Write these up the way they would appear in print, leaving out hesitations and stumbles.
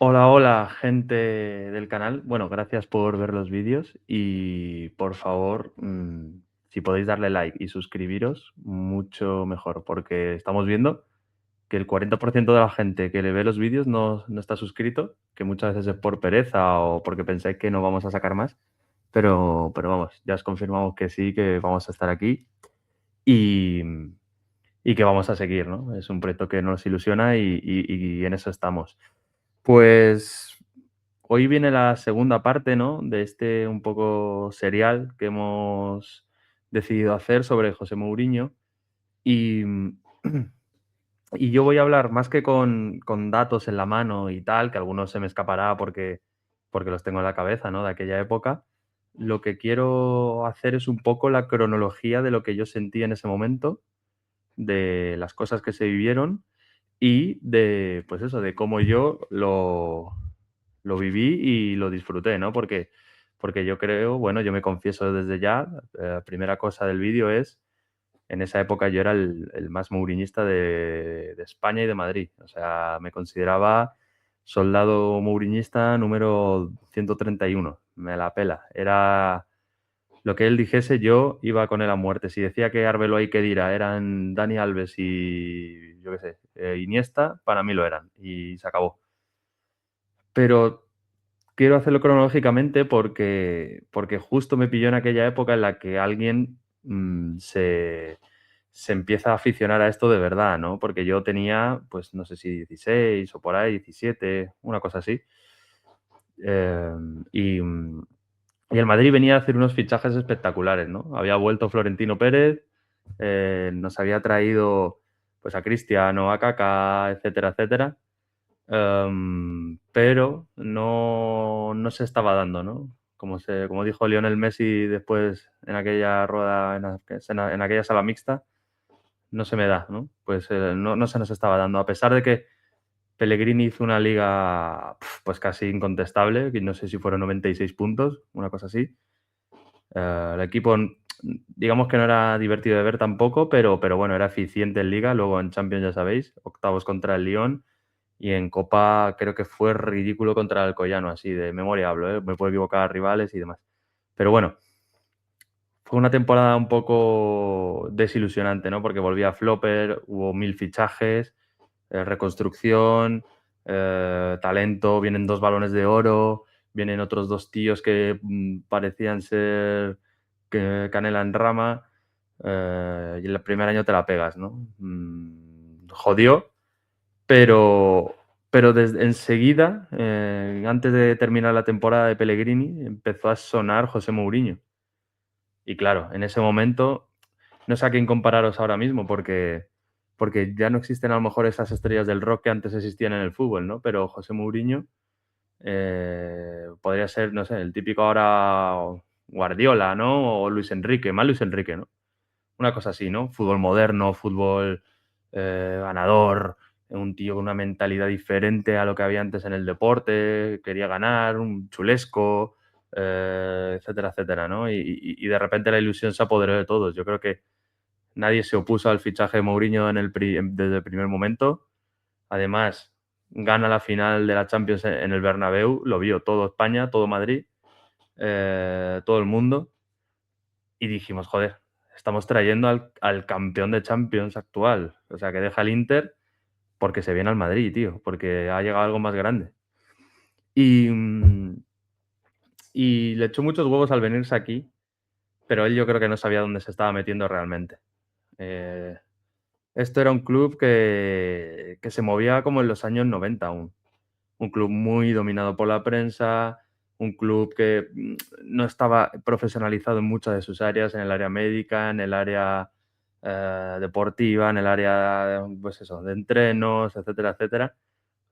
Hola, hola, gente del canal. Bueno, gracias por ver los vídeos y por favor, si podéis darle like y suscribiros, mucho mejor, porque estamos viendo que el 40% de la gente que le ve los vídeos no está suscrito, que muchas veces es por pereza o porque pensáis que no vamos a sacar más, pero vamos, ya os confirmamos que sí, que vamos a estar aquí y, y que vamos a seguir, ¿no? Es un proyecto que nos ilusiona y en eso estamos. Pues hoy viene la segunda parte, ¿no? De este un poco serial que hemos decidido hacer sobre José Mourinho. Y, y yo voy a hablar más que con datos en la mano y tal, que algunos se me escapará porque los tengo en la cabeza, ¿no? De aquella época. Lo que quiero hacer es un poco la cronología de lo que yo sentí en ese momento, de las cosas que se vivieron y de, pues eso, de cómo yo lo viví y lo disfruté, ¿no? Porque yo creo, bueno, yo me confieso desde ya, la primera cosa del vídeo es, en esa época yo era el más mouriñista de España y de Madrid. O sea, me consideraba soldado mouriñista número 131. Me la pela. Era lo que él dijese, yo iba con él a muerte. Si decía que Arbeloa y Khedira eran Dani Alves y yo qué sé, Iniesta, para mí lo eran. Y se acabó. Pero quiero hacerlo cronológicamente porque justo me pilló en aquella época en la que alguien se empieza a aficionar a esto de verdad, ¿no? Porque yo tenía, pues no sé si 16 o por ahí, 17, una cosa así. Eh, y, mm, y el Madrid venía a hacer unos fichajes espectaculares, ¿no? Había vuelto Florentino Pérez, nos había traído pues a Cristiano, a Kaká, etcétera, etcétera. Pero no se estaba dando, ¿no? Como dijo Lionel Messi después en aquella rueda, en aquella sala mixta, no se me da, ¿no? Pues no se nos estaba dando, a pesar de que Pellegrini hizo una liga pues casi incontestable, que no sé si fueron 96 puntos, una cosa así. El equipo, digamos que no era divertido de ver tampoco, pero bueno, era eficiente en liga, luego en Champions ya sabéis, octavos contra el Lyon. Y en Copa creo que fue ridículo contra el Alcoyano, así de memoria hablo, ¿eh? Me puedo equivocar a rivales y demás. Pero bueno, fue una temporada un poco desilusionante, ¿no? Porque volvía Flopper, hubo 1000 fichajes, reconstrucción, talento, vienen 2 Balones de Oro, vienen otros 2 tíos que parecían ser canela en rama, y el primer año te la pegas, ¿no? Jodió, pero, pero desde enseguida, antes de terminar la temporada de Pellegrini, empezó a sonar José Mourinho. Y claro, en ese momento, no sé a quién compararos ahora mismo, porque ya no existen a lo mejor esas estrellas del rock que antes existían en el fútbol, ¿no? Pero José Mourinho podría ser, no sé, el típico ahora Guardiola, ¿no? O Luis Enrique, más Luis Enrique, ¿no? Una cosa así, ¿no? Fútbol moderno, fútbol ganador, un tío con una mentalidad diferente a lo que había antes en el deporte, quería ganar, un chulesco, etcétera, etcétera, ¿no? Y de repente la ilusión se apoderó de todos. Yo creo que nadie se opuso al fichaje de Mourinho desde el primer momento. Además, gana la final de la Champions en el Bernabéu, lo vio todo España, todo Madrid, todo el mundo y dijimos, joder, estamos trayendo al campeón de Champions actual. O sea, que deja el Inter porque se viene al Madrid, tío, porque ha llegado algo más grande. Y, y le echó muchos huevos al venirse aquí, pero él yo creo que no sabía dónde se estaba metiendo realmente. Eh, Esto era un club que se movía como en los años 90 aún. Un club muy dominado por la prensa, un club que no estaba profesionalizado en muchas de sus áreas, en el área médica, en el área deportiva, en el área, pues eso, de entrenos, etcétera, etcétera,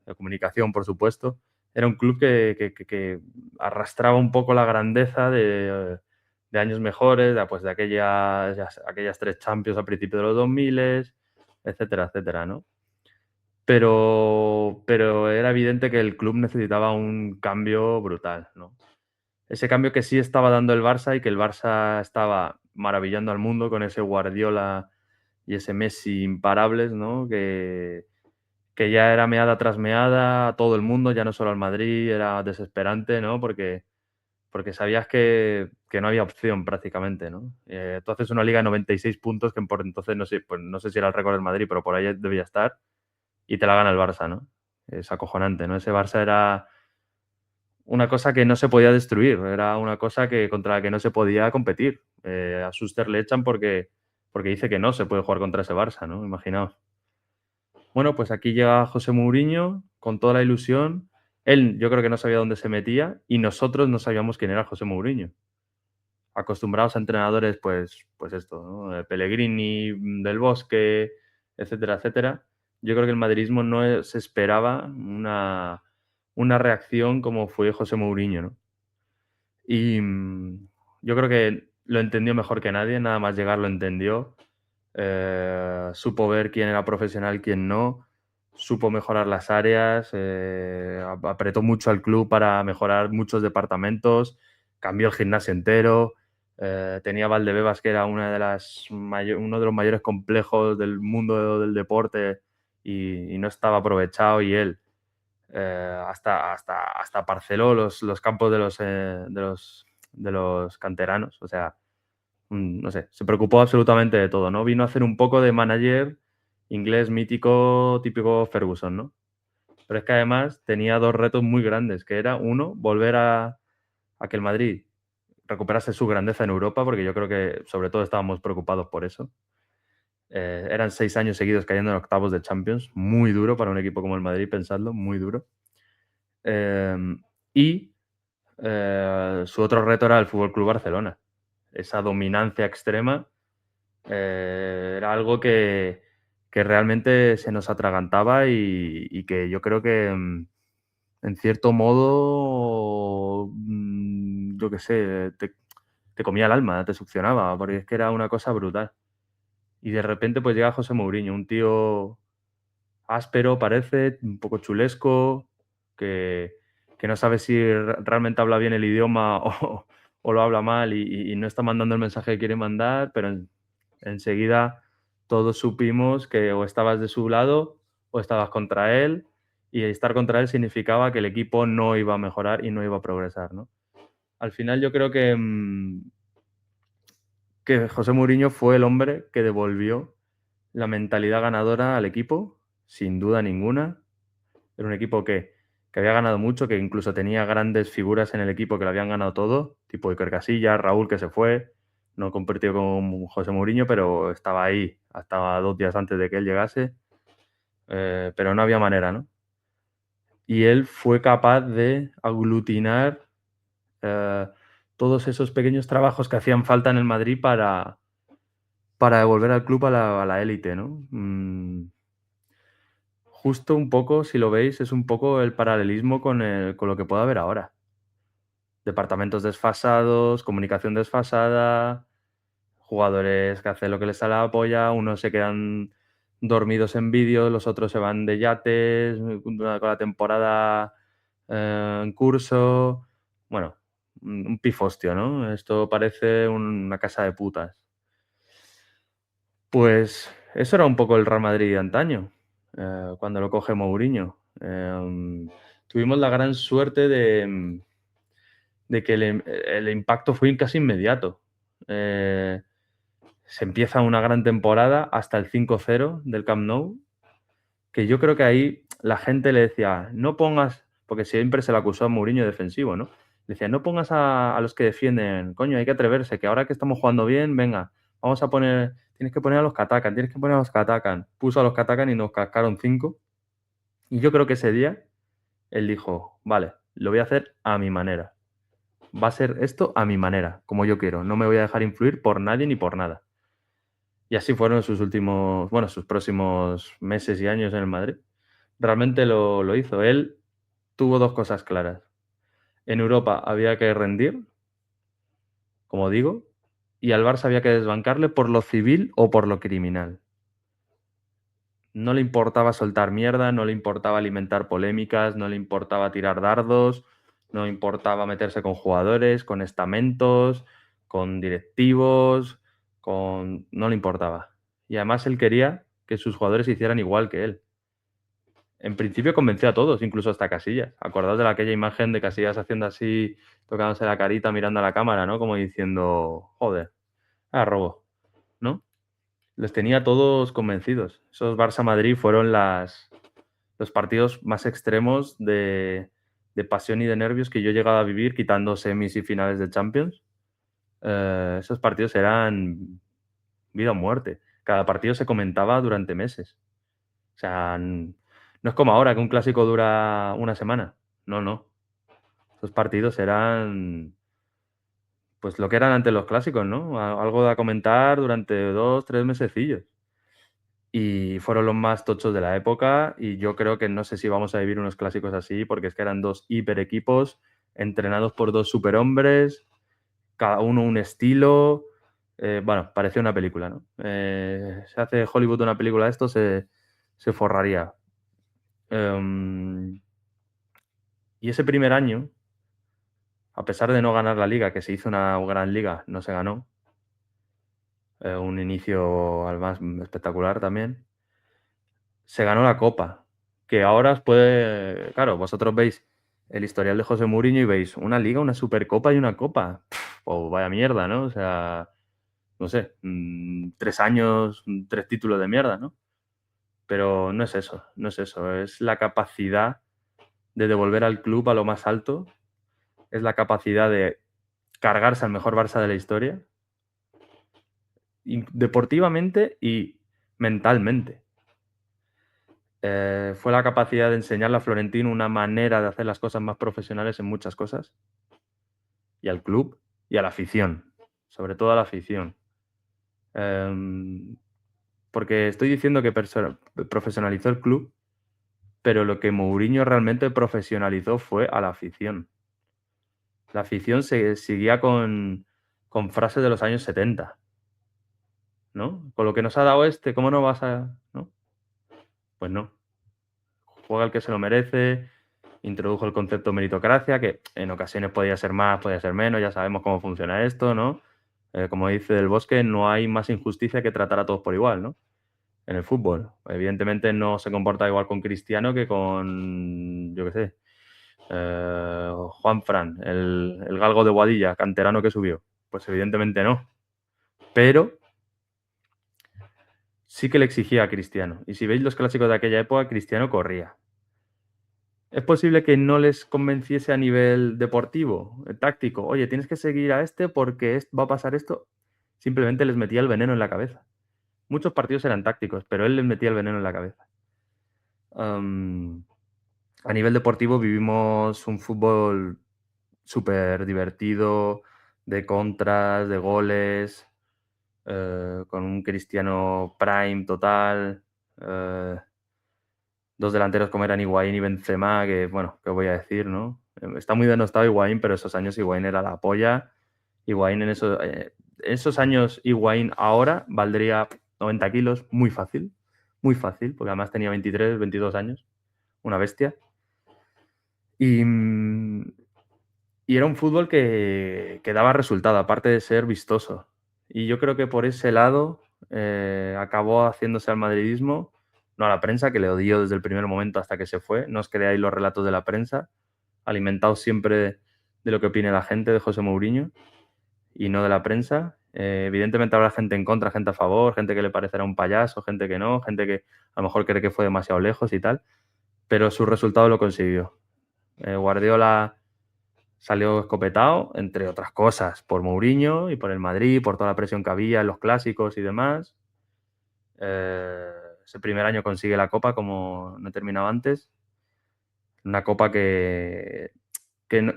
de comunicación, por supuesto. Era un club que arrastraba un poco la grandeza de años mejores, pues de aquellas 3 Champions a principios de los 2000, etcétera, etcétera, ¿no? Pero era evidente que el club necesitaba un cambio brutal, ¿no? Ese cambio que sí estaba dando el Barça y que el Barça estaba maravillando al mundo con ese Guardiola y ese Messi imparables, ¿no? Que que ya era meada tras meada a todo el mundo, ya no solo al Madrid, era desesperante, ¿no? Porque sabías que no había opción prácticamente, ¿no? Tú haces una liga de 96 puntos, que por entonces no sé, pues no sé si era el récord del Madrid, pero por ahí debía estar, y te la gana el Barça, ¿no? Es acojonante, ¿no? Ese Barça era una cosa que no se podía destruir, era una cosa que, contra la que no se podía competir. A Schuster le echan porque dice que no se puede jugar contra ese Barça, ¿no? Imaginaos. Bueno, pues aquí llega José Mourinho con toda la ilusión. Él, yo creo que no sabía dónde se metía y nosotros no sabíamos quién era José Mourinho. Acostumbrados a entrenadores, pues esto, ¿no? Pellegrini, Del Bosque, etcétera, etcétera. Yo creo que el madridismo no se esperaba una reacción como fue José Mourinho, ¿no? Y yo creo que lo entendió mejor que nadie, nada más llegar lo entendió. Supo ver quién era profesional, quién no, supo mejorar las áreas, apretó mucho al club para mejorar muchos departamentos, cambió el gimnasio entero, tenía Valdebebas, que era uno de los mayores complejos del mundo del deporte y no estaba aprovechado, y él hasta parceló los campos de los canteranos, o sea, no sé, se preocupó absolutamente de todo, ¿no? Vino a hacer un poco de manager inglés mítico, típico Ferguson, ¿no? Pero es que además tenía dos retos muy grandes, que era, uno, volver a que el Madrid recuperase su grandeza en Europa, porque yo creo que sobre todo estábamos preocupados por eso. Eran 6 años seguidos cayendo en octavos de Champions, muy duro para un equipo como el Madrid, pensadlo, muy duro. Y su otro reto era el Fútbol Club Barcelona. Esa dominancia extrema era algo que realmente se nos atragantaba y que yo creo que, en cierto modo, yo qué sé, te comía el alma, te succionaba, porque es que era una cosa brutal. Y de repente, pues llega José Mourinho, un tío áspero parece, un poco chulesco, que, que no sabe si realmente habla bien el idioma o lo habla mal y no está mandando el mensaje que quiere mandar, pero enseguida todos supimos que o estabas de su lado o estabas contra él, y estar contra él significaba que el equipo no iba a mejorar y no iba a progresar, ¿no? Al final yo creo que José Mourinho fue el hombre que devolvió la mentalidad ganadora al equipo, sin duda ninguna. Era un equipo que había ganado mucho, que incluso tenía grandes figuras en el equipo que lo habían ganado todo, tipo Iker Casillas, Raúl, que se fue, no compitió con José Mourinho, pero estaba ahí hasta 2 días antes de que él llegase, pero no había manera, ¿no? Y él fue capaz de aglutinar eh, todos esos pequeños trabajos que hacían falta en el Madrid para devolver al club a la élite, ¿no? Justo un poco, si lo veis, es un poco el paralelismo con lo que puede haber ahora. Departamentos desfasados, comunicación desfasada, jugadores que hacen lo que les sale a la polla, unos se quedan dormidos en vídeos, los otros se van de yates, con la temporada en curso. Bueno, un pifostio, ¿no? Esto parece una casa de putas. Pues eso era un poco el Real Madrid de antaño, cuando lo coge Mourinho. Tuvimos la gran suerte de que el impacto fue casi inmediato. Se empieza una gran temporada hasta el 5-0 del Camp Nou, que yo creo que ahí la gente le decía, no pongas, porque siempre se le acusó a Mourinho defensivo, ¿no? Le decía, no pongas a los que defienden, coño, hay que atreverse, que ahora que estamos jugando bien, venga, vamos a poner, tienes que poner a los que atacan, tienes que poner a los que atacan. Puso a los que atacan y nos cascaron 5. Y yo creo que ese día él dijo, vale, lo voy a hacer a mi manera. Va a ser esto a mi manera, como yo quiero. No me voy a dejar influir por nadie ni por nada. Y así fueron sus próximos meses y años en el Madrid. Realmente lo hizo. Él tuvo dos cosas claras. En Europa había que rendir, como digo, y al Barça había que desbancarle por lo civil o por lo criminal. No le importaba soltar mierda, no le importaba alimentar polémicas, no le importaba tirar dardos, no le importaba meterse con jugadores, con estamentos, con directivos, no le importaba. Y además él quería que sus jugadores hicieran igual que él. en principio convenció a todos, incluso hasta Casillas. Acordaos de aquella imagen de Casillas haciendo así, tocándose la carita, mirando a la cámara, ¿no? Como diciendo, joder, robo, ¿no? Les tenía a todos convencidos. Esos Barça-Madrid fueron los partidos más extremos de pasión y de nervios que yo he llegado a vivir, quitando semis y finales de Champions. Esos partidos eran vida o muerte. Cada partido se comentaba durante meses. O sea, no es como ahora que un clásico dura una semana. No, no. Esos partidos eran pues lo que eran antes los clásicos, ¿no? Algo de a comentar durante 2, 3 mesecillos. Y fueron los más tochos de la época y yo creo que no sé si vamos a vivir unos clásicos así, porque es que eran 2 hiper equipos entrenados por 2 superhombres, cada uno un estilo. Bueno, parecía una película, ¿no? Se hace Hollywood una película de esto, se forraría. Y ese primer año, a pesar de no ganar la liga, que se hizo una gran liga, no se ganó. Un inicio además espectacular también. Se ganó la Copa, que ahora os puede... Claro, vosotros veis el historial de José Mourinho y veis una liga, una Supercopa y una Copa. Pues vaya mierda, ¿no? O sea, no sé, 3 años, 3 títulos de mierda, ¿no? Pero no es eso, no es eso. Es la capacidad de devolver al club a lo más alto, es la capacidad de cargarse al mejor Barça de la historia, deportivamente y mentalmente. Fue la capacidad de enseñarle a Florentino una manera de hacer las cosas más profesionales en muchas cosas, y al club y a la afición, sobre todo a la afición. Porque estoy diciendo que profesionalizó el club, pero lo que Mourinho realmente profesionalizó fue a la afición. La afición se seguía con frases de los años 70, ¿no? Con lo que nos ha dado este, ¿cómo no vas a...? ¿No? Pues no. Juega el que se lo merece, introdujo el concepto meritocracia, que en ocasiones podía ser más, podía ser menos, ya sabemos cómo funciona esto, ¿no? Como dice Del Bosque, no hay más injusticia que tratar a todos por igual, ¿no? En el fútbol. Evidentemente no se comporta igual con Cristiano que con, yo qué sé, Juan Fran, el galgo de Boadilla, canterano que subió. Pues evidentemente no. Pero sí que le exigía a Cristiano. Y si veis los clásicos de aquella época, Cristiano corría. Es posible que no les convenciese a nivel deportivo, táctico. Oye, tienes que seguir a este porque va a pasar esto. Simplemente les metía el veneno en la cabeza. Muchos partidos eran tácticos, pero él les metía el veneno en la cabeza. A nivel deportivo vivimos un fútbol súper divertido, de contras, de goles, con un Cristiano prime total. 2 delanteros como eran Higuaín y Benzema, que bueno, ¿qué voy a decir, no? Está muy denostado Higuaín, pero esos años Higuaín era la polla. Higuaín en esos años, Higuaín ahora valdría 90 kilos, muy fácil, porque además tenía 23, 22 años, una bestia. Y era un fútbol que daba resultado, aparte de ser vistoso. Y yo creo que por ese lado acabó haciéndose al madridismo, no a la prensa, que le odió desde el primer momento hasta que se fue. No os creáis los relatos de la prensa, alimentaos siempre de lo que opine la gente de José Mourinho y no de la prensa. Evidentemente habrá gente en contra, gente a favor, gente que le parecerá un payaso, gente que no, gente que a lo mejor cree que fue demasiado lejos y tal, pero su resultado lo consiguió. Guardiola salió escopetado, entre otras cosas, por Mourinho y por el Madrid, por toda la presión que había en los clásicos y demás. Ese primer año consigue la Copa, como no he terminado antes. Una Copa que no,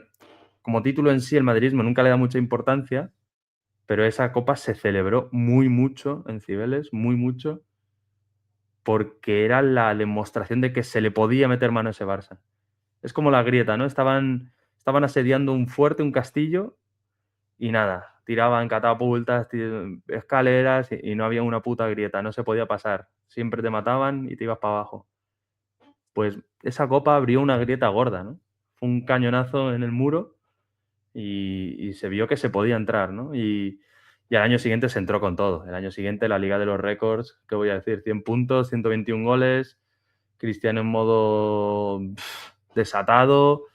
como título en sí, el madridismo nunca le da mucha importancia, pero esa Copa se celebró muy mucho en Cibeles, muy mucho, porque era la demostración de que se le podía meter mano a ese Barça. Es como la grieta, ¿no? Estaban asediando un fuerte, un castillo, y nada, tiraban catapultas, escaleras y no había una puta grieta, no se podía pasar. Siempre te mataban y te ibas para abajo. Pues esa copa abrió una grieta gorda, ¿no? Fue un cañonazo en el muro y se vio que se podía entrar, ¿no? Y al año siguiente se entró con todo. El año siguiente la Liga de los Récords, ¿qué voy a decir? 100 puntos, 121 goles, Cristiano en modo desatado,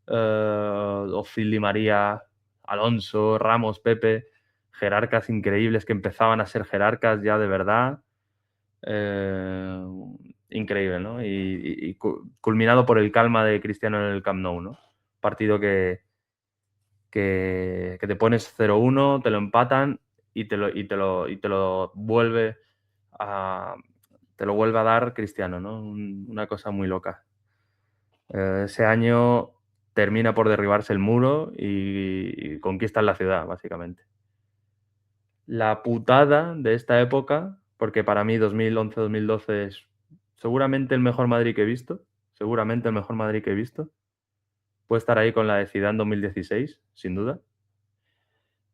Ozil, Di María, Alonso, Ramos, Pepe, jerarcas increíbles que empezaban a ser jerarcas ya de verdad. Increíble, ¿no? Y culminado por el calma de Cristiano en el Camp Nou, ¿no? Partido que te pones 0-1, te lo empatan y te lo vuelve a, te lo vuelve a dar Cristiano, ¿no? Una cosa muy loca. Ese año termina por derribarse el muro y conquistan la ciudad, básicamente. La putada de esta época, porque para mí 2011-2012 es seguramente el mejor Madrid que he visto, seguramente el mejor Madrid que he visto. Puede estar ahí con la de Zidane 2016, sin duda.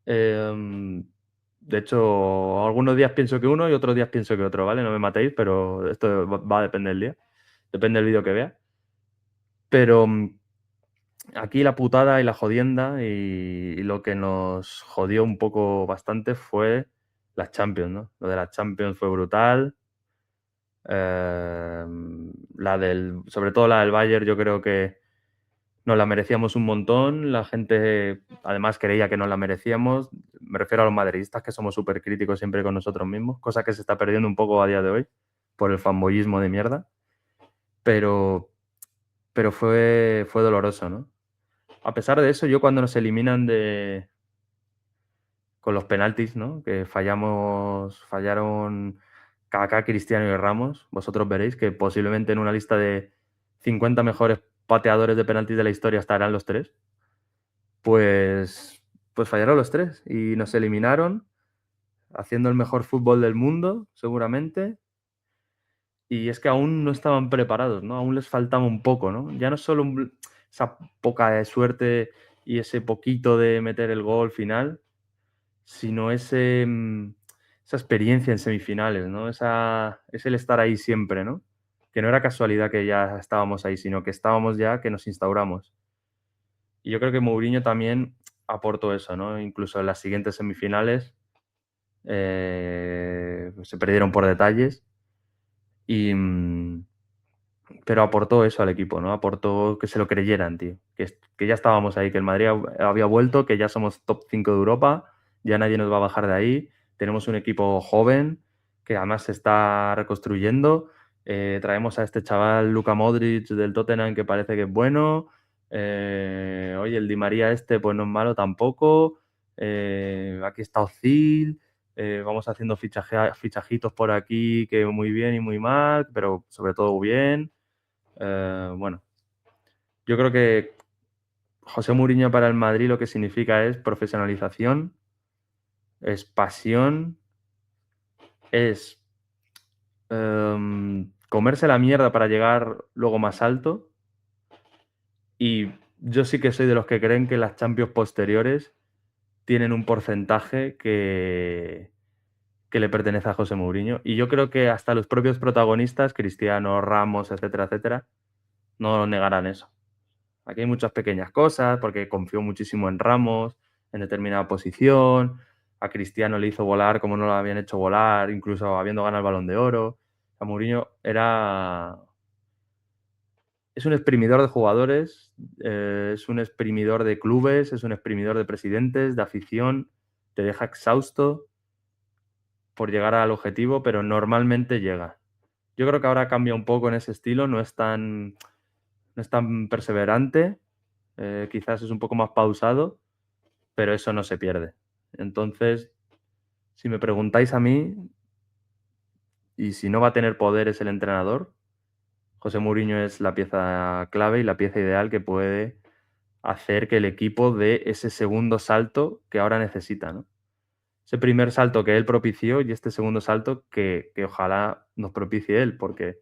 De hecho, algunos días pienso que uno y otros días pienso que otro, ¿vale? No me matéis, pero esto va a depender del día. Depende del vídeo que vea. Pero aquí la putada y la jodienda y lo que nos jodió un poco bastante fue las Champions, ¿no? Lo de las Champions fue brutal. Sobre todo la del Bayern, yo creo que nos la merecíamos un montón. La gente además creía que nos la merecíamos. Me refiero a los madridistas, que somos súper críticos siempre con nosotros mismos, cosa que se está perdiendo un poco a día de hoy por el fanboyismo de mierda. Pero, pero fue doloroso, ¿no? A pesar de eso, yo cuando nos eliminan con los penaltis, ¿no? Que fallaron Kaká, Cristiano y Ramos. Vosotros veréis que posiblemente en una lista de 50 mejores pateadores de penaltis de la historia estarán los tres. Pues, pues fallaron los tres y nos eliminaron haciendo el mejor fútbol del mundo, seguramente. Y es que aún no estaban preparados, ¿no? Aún les faltaba un poco, ¿no? Ya no solo esa poca de suerte y ese poquito de meter el gol final, sino esa experiencia en semifinales, ¿no? Es el estar ahí siempre, ¿no? Que no era casualidad que ya estábamos ahí, sino que estábamos ya, que nos instauramos. Y yo creo que Mourinho también aportó eso, ¿no? Incluso en las siguientes semifinales se perdieron por detalles, y, pero aportó eso al equipo, ¿no? Aportó que se lo creyeran, tío. Que ya estábamos ahí, que el Madrid había vuelto, que ya somos top 5 de Europa, ya nadie nos va a bajar de ahí. Tenemos un equipo joven que además se está reconstruyendo. Traemos a este chaval Luka Modric del Tottenham, que parece que es bueno. Oye, el Di María este pues no es malo tampoco. Aquí está Ozil. Vamos haciendo fichajitos por aquí que muy bien y muy mal, pero sobre todo bien. Bueno, yo creo que José Mourinho para el Madrid lo que significa es profesionalización, es pasión, es comerse la mierda para llegar luego más alto. Y yo sí que soy de los que creen que las Champions posteriores tienen un porcentaje que le pertenece a José Mourinho. Y yo creo que hasta los propios protagonistas, Cristiano, Ramos, etcétera, etcétera, no negarán eso. Aquí hay muchas pequeñas cosas, porque confió muchísimo en Ramos, en determinada posición. A Cristiano le hizo volar como no lo habían hecho volar, incluso habiendo ganado el Balón de Oro. A Mourinho es un exprimidor de jugadores, es un exprimidor de clubes, es un exprimidor de presidentes, de afición. Te deja exhausto por llegar al objetivo, pero normalmente llega. Yo creo que ahora cambia un poco en ese estilo, no es tan perseverante, quizás es un poco más pausado, pero eso no se pierde. Entonces, si me preguntáis a mí, y si no va a tener poderes el entrenador, José Mourinho es la pieza clave y la pieza ideal que puede hacer que el equipo dé ese segundo salto que ahora necesita, ¿no? Ese primer salto que él propició y este segundo salto que ojalá nos propicie él, porque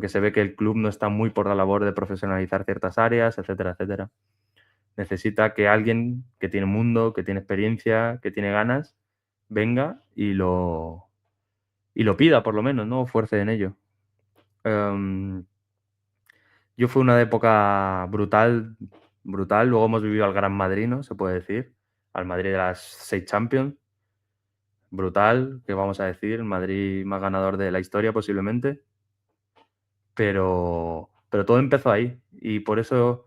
se ve que el club no está muy por la labor de profesionalizar ciertas áreas, etcétera, etcétera. Necesita que alguien que tiene mundo, que tiene experiencia, que tiene ganas, venga y lo pida, por lo menos, ¿no? Fuerce en ello. Yo fue una época brutal, brutal. Luego hemos vivido al Gran Madrid, ¿no? Se puede decir. Al Madrid de las 6 Champions. Brutal, ¿qué vamos a decir? El Madrid más ganador de la historia, posiblemente. pero todo empezó ahí y por eso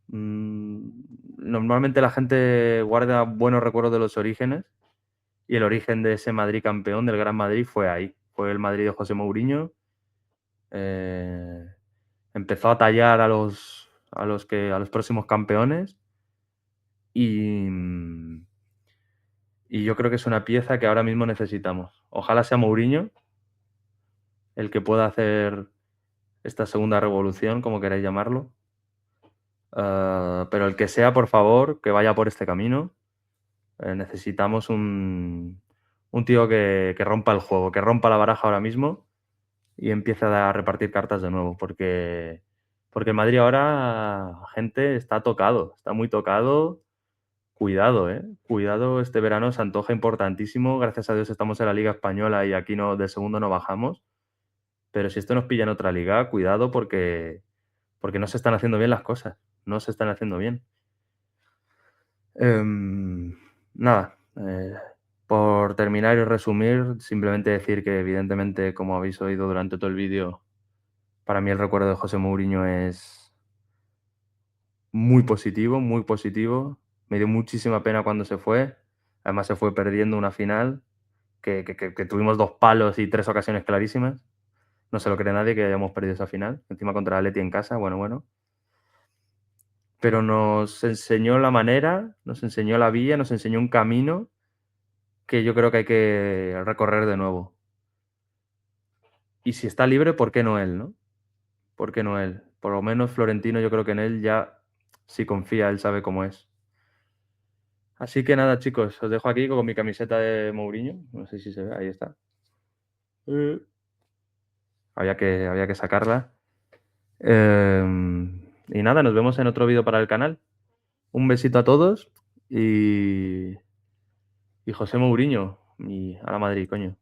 normalmente la gente guarda buenos recuerdos de los orígenes y el origen de ese Madrid campeón, del Gran Madrid, fue ahí. Fue el Madrid de José Mourinho. Empezó a tallar a los próximos campeones y, y yo creo que es una pieza que ahora mismo necesitamos. Ojalá sea Mourinho el que pueda hacer esta segunda revolución, como queráis llamarlo. Pero el que sea, por favor, que vaya por este camino. Necesitamos un tío que rompa el juego, que rompa la baraja ahora mismo y empiece a repartir cartas de nuevo, porque el Madrid ahora, gente, está tocado, está muy tocado. Cuidado, cuidado, este verano se antoja importantísimo. Gracias a Dios estamos en la Liga Española y aquí no, de segundo no bajamos. Pero si esto nos pilla en otra liga, cuidado porque no se están haciendo bien las cosas. No se están haciendo bien. Nada, por terminar y resumir, simplemente decir que evidentemente, como habéis oído durante todo el vídeo, para mí el recuerdo de José Mourinho es muy positivo, muy positivo. Me dio muchísima pena cuando se fue. Además se fue perdiendo una final que tuvimos 2 palos y 3 ocasiones clarísimas. No se lo cree nadie que hayamos perdido esa final. Encima contra el Atleti en casa, bueno. Pero nos enseñó la manera, nos enseñó la vía, nos enseñó un camino que yo creo que hay que recorrer de nuevo. Y si está libre, ¿por qué no él, no? ¿Por qué no él? Por lo menos Florentino, yo creo que en él ya, si confía, él sabe cómo es. Así que nada, chicos, os dejo aquí con mi camiseta de Mourinho. No sé si se ve, ahí está. Había que sacarla. Y nada, nos vemos en otro vídeo para el canal. Un besito a todos y José Mourinho y a la Madrid, coño.